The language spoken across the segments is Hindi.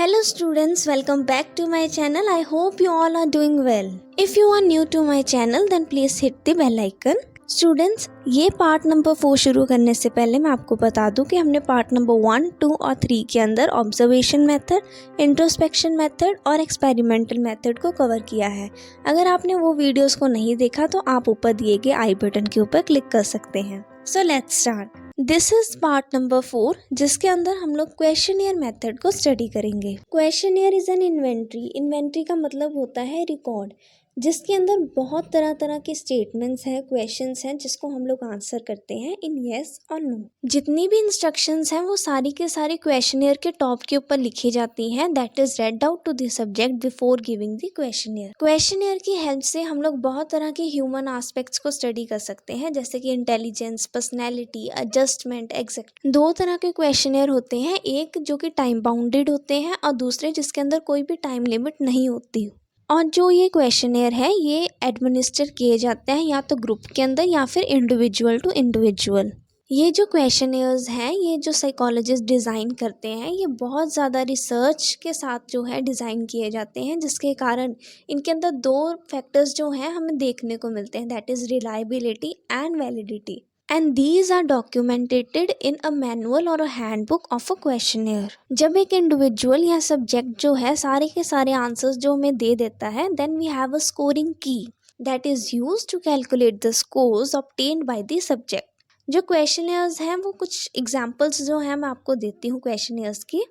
Hello students, welcome back to my channel. I hope you all are doing well. If you are new to my channel then please hit the bell icon. Students, ये पार्ट नंबर 4 शुरू करने से पहले मैं आपको बता दूं कि हमने पार्ट नंबर 1, 2 और 3 के अंदर ऑब्जर्वेशन मेथड, इंट्रोस्पेक्शन मेथड और एक्सपेरिमेंटल मेथड को कवर किया है। अगर आपने वो वीडियोस को नहीं देखा तो आप ऊपर दिए गए आई बटन के ऊपर क्लिक कर सकते हैं। So let's start. This is part number 4 जिसके अंदर हम लोग क्वेश्चनियर मेथड को स्टडी करेंगे। Questionnaire is an inventory. Inventory का मतलब होता है रिकॉर्ड, जिसके अंदर बहुत तरह तरह के स्टेटमेंट्स हैं, क्वेश्चंस हैं जिसको हम लोग आंसर करते हैं इन येस और नो। जितनी भी इंस्ट्रक्शंस हैं वो सारी के सारी क्वेश्चनियर के टॉप के ऊपर लिखी जाती हैं। That is read out to the subject before giving the questionnaire. Questionnaire की हेल्प से हम लोग बहुत तरह के ह्यूमन एस्पेक्ट्स को स्टडी कर सकते हैं, जैसे कि इंटेलिजेंस, पर्सनैलिटी, एडजस्टमेंट, एग्जैक्ट। दो तरह के क्वेश्चनियर होते हैं, एक जो कि टाइम बाउंडेड होते हैं और दूसरे जिसके अंदर कोई भी टाइम लिमिट नहीं होती। और जो ये क्वेश्चनियर है ये एडमिनिस्टर किए जाते हैं या तो ग्रुप के अंदर या फिर इंडिविजुअल टू इंडिविजुअल। ये जो क्वेश्चनियर्स हैं, ये जो साइकोलॉजिस्ट डिज़ाइन करते हैं, ये बहुत ज़्यादा रिसर्च के साथ जो है डिज़ाइन किए जाते हैं, जिसके कारण इनके अंदर दो फैक्टर्स जो हैं हमें देखने को मिलते हैं, that is reliability and validity. And these are documented in a manual और a handbook of a questionnaire. जब एक इंडिविजुअल या सब्जेक्ट जो है सारे के सारे आंसर्स जो हमें दे देता है, then we have a scoring key that is used to calculate the scores obtained by the subject. जो क्वेश्चनियर्स हैं वो कुछ एग्जांपल्स जो हैं मैं आपको देती हूँ क्वेश्चनियर्स की।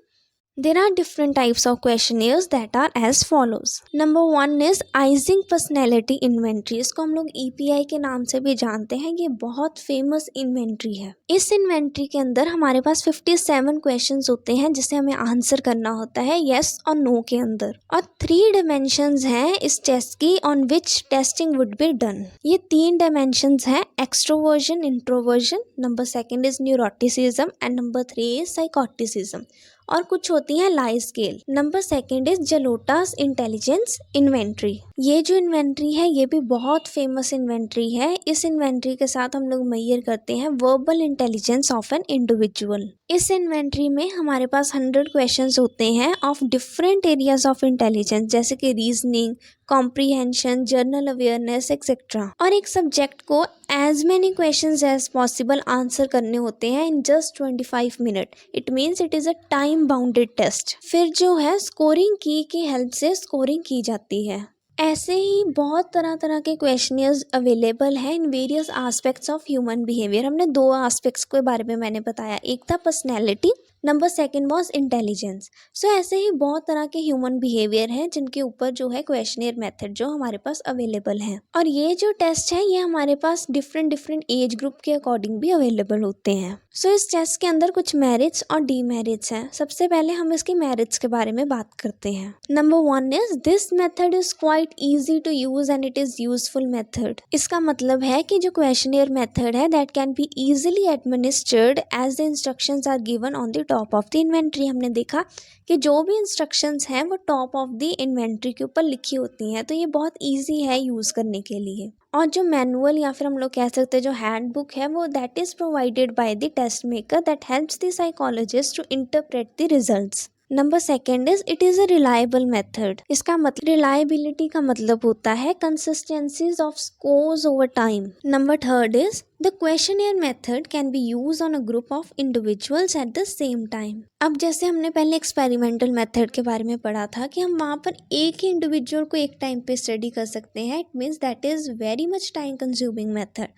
There are different types of questionnaires that are as follows. Number 1 is Ising Personality Inventory. इसको हम लोग EPI के नाम से भी जानते हैं। ये बहुत फेमस इन्वेंट्री है। इस इन्वेंट्री के अंदर हमारे पास 57 क्वेश्चंस होते हैं जिसे हमें आंसर करना होता है येस और नो के अंदर, और 3 डायमेंशंस हैं इस टेस्ट की on which testing would be done. ये 3 डायमेंशंस हैं, extroversion, introversion, number 2 is neuroticism and number 3 is psychoticism, और कुछ होती है lie scale. Number 2 is Jalota's intelligence inventory. ये जो इन्वेंट्री है ये भी बहुत फेमस इन्वेंट्री है। इस इन्वेंट्री के साथ हम लोग मेजर करते हैं verbal intelligence of an individual. इस इन्वेंट्री में हमारे पास 100 क्वेश्चंस होते हैं of different areas of intelligence, जैसे कि reasoning, comprehension, general awareness etcetera. और एक सब्जेक्ट को as many questions as possible answer करने होते हैं in just 25 minute. It means it is a time bounded test. फिर जो है स्कोरिंग की हेल्प से स्कोरिंग की जाती है। ऐसे ही बहुत तरह तरह के क्वेश्चनियर्स अवेलेबल हैं in various aspects of human behaviour. हमने 2 एस्पेक्ट्स के बारे में मैंने बताया, एक था पर्सनैलिटी, नंबर 2 वॉज इंटेलिजेंस। सो ऐसे ही बहुत तरह के ह्यूमन बिहेवियर हैं जिनके ऊपर जो है क्वेश्चनियर मेथड जो हमारे पास अवेलेबल है। और ये जो टेस्ट है ये हमारे पास डिफरेंट एज ग्रुप के अकॉर्डिंग भी अवेलेबल होते हैं। सो इस टेस्ट के अंदर कुछ मेरिट्स और डीमेरिट्स हैं। सबसे पहले हम इसके मेरिट्स के बारे में बात करते हैं। Number 1 is this method is quite easy to use and it is useful method. इसका मतलब है कि जो क्वेश्चनियर मेथड है that can be easily administered as the instructions are given on the top of the inventory. हमने देखा कि जो भी इंस्ट्रक्शंस हैं वो टॉप ऑफ द इन्वेंट्री के ऊपर लिखी होती हैं, तो ये बहुत ईजी है यूज़ करने के लिए। और जो मैनुअल या फिर हम लोग कह सकते हैं जो हैंडबुक है वो that is provided by the test maker that helps the psychologist to interpret the results. Number 2 is it is a reliable method. इसका मतलब रिलायबिलिटी का मतलब होता है consistencies of scores over time. Number 3 is the questionnaire method can be use on a group of individuals at the same time. अब जैसे हमने पहले एक्सपेरिमेंटल मेथड के बारे में पढ़ा था कि हम वहाँ पर एक ही इंडिविजुअल को एक टाइम पे स्टडी कर सकते हैं, it means that is very much time consuming method.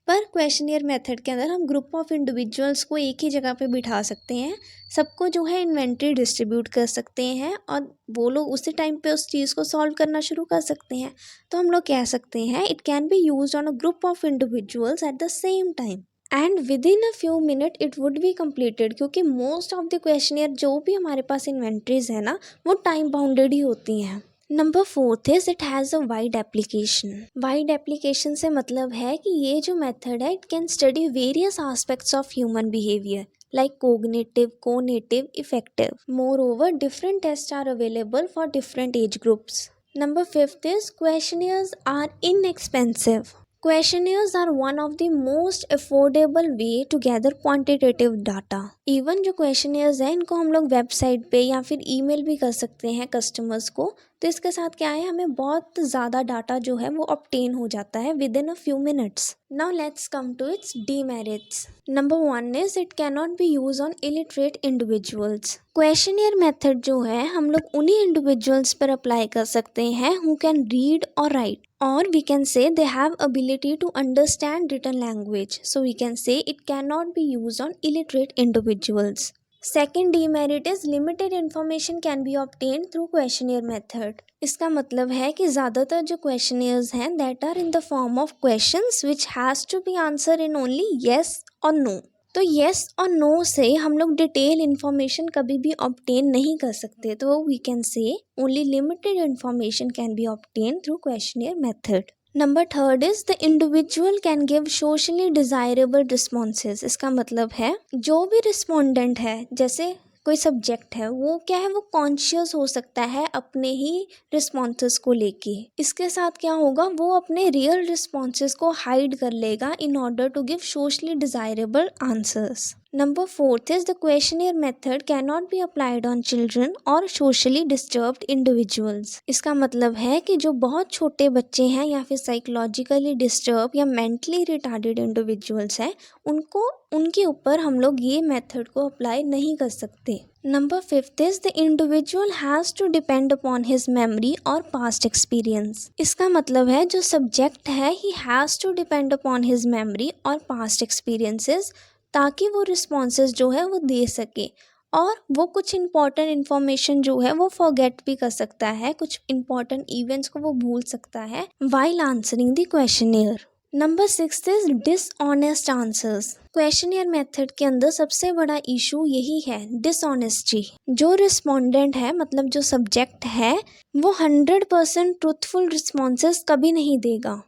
पर क्वेश्चनियर मेथड के अंदर हम ग्रुप ऑफ इंडिविजुअल्स को एक ही जगह पे बिठा सकते हैं, सबको जो है इन्वेंट्री डिस्ट्रीब्यूट कर सकते हैं और वो लोग उसी टाइम पे उस चीज़ को सॉल्व करना शुरू कर सकते हैं। तो हम लोग कह सकते हैं it can be used on a group of individuals at the same time and with in a few minute it would be completed, क्योंकि मोस्ट ऑफ द क्वेश्चनियर जो भी हमारे पास इन्वेंट्रीज है ना वो टाइम बाउंडेड ही होती हैं। Number 4 is it has a wide application. Wide application से मतलब है कि ये जो मेथड है it can study various aspects of human behaviour like cognitive, conative, effective. Moreover, different tests are available for different age groups. Number 5 is questionnaires are inexpensive. Questionnaires are one of the most affordable way to gather quantitative data. Even जो क्वेश्चनियर्स हैं इनको हम लोग वेबसाइट पे या फिर ईमेल भी कर सकते हैं कस्टमर्स को, तो इसके साथ क्या है, हमें बहुत ज़्यादा डाटा जो है वो ऑब्टेन हो जाता है within a few minutes. Now let's come to its demerits. Number 1 is it can not be use on illiterate individuals. Questionnaire method जो है हम लोग उन्हीं इंडिविजुअल्स पर अप्लाई कर सकते हैं हु कैन रीड और right, or we can say they have ability to understand written language, so we can say it cannot be used on illiterate individuals. Second demerit is limited information can be obtained through questionnaire method. इसका मतलब है कि ज़्यादातर जो questionnaires हैं that are in the form of questions which has to be answered in only yes or no. तो येस और नो से हम लोग डिटेल इन्फॉर्मेशन कभी भी ऑब्टेन नहीं कर सकते, तो we can say only limited information can be obtain through questionnaire method. Number 3 is the individual can give socially desirable responses. इसका मतलब है जो भी रिस्पोंडेंट है, जैसे कोई सब्जेक्ट है, वो क्या है, वो कॉन्शियस हो सकता है अपने ही रिस्पॉन्सेस को लेके. इसके साथ क्या होगा, वो अपने रियल रिस्पॉन्सेस को हाइड कर लेगा in order to give socially desirable answers. Number 4 is the questionnaire method cannot be applied on children or socially disturbed individuals. इसका मतलब है कि जो बहुत छोटे बच्चे हैं या फिर साइकोलॉजिकली डिस्टर्ब या मेंटली रिटार्डेड इंडिविजुअल्स हैं, उनके ऊपर हम लोग ये मेथड को अप्लाई नहीं कर सकते. Number 5 is the individual has to depend upon his memory और past experience. इसका मतलब है जो सब्जेक्ट है he has to depend upon his memory और past experiences, ताकि वो रिस्पॉन्सेस जो है वो दे सके, और वो कुछ इंपॉर्टेंट इन्फॉर्मेशन जो है वो फॉरगेट भी कर सकता है, कुछ इंपॉर्टेंट इवेंट्स को वो भूल सकता है while answering the questionnaire. Number 6 is dishonest answers. Questionnaire method के अंदर सबसे बड़ा इशू यही है, डिसऑनेस्टी. जो रिस्पोंडेंट है, मतलब जो सब्जेक्ट है, वो 100% ट्रूथफुल रिस्पॉन्सेस कभी नहीं देगा.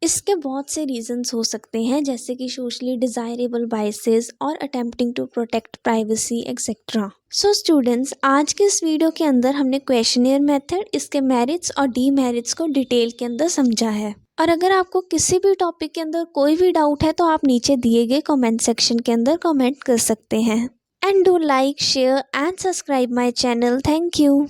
इसके बहुत से रीजंस हो सकते हैं, जैसे कि सोशली डिजायरेबल बायसेस और attempting to protect privacy etcetera. So students, आज के इस वीडियो के अंदर हमने क्वेश्चनियर मेथड, इसके मेरिट्स और डीमेरिट्स को डिटेल के अंदर समझा है. और अगर आपको किसी भी टॉपिक के अंदर कोई भी डाउट है तो आप नीचे दिए गए कमेंट सेक्शन के अंदर कमेंट कर सकते हैं. And do like, share and subscribe my channel. Thank you.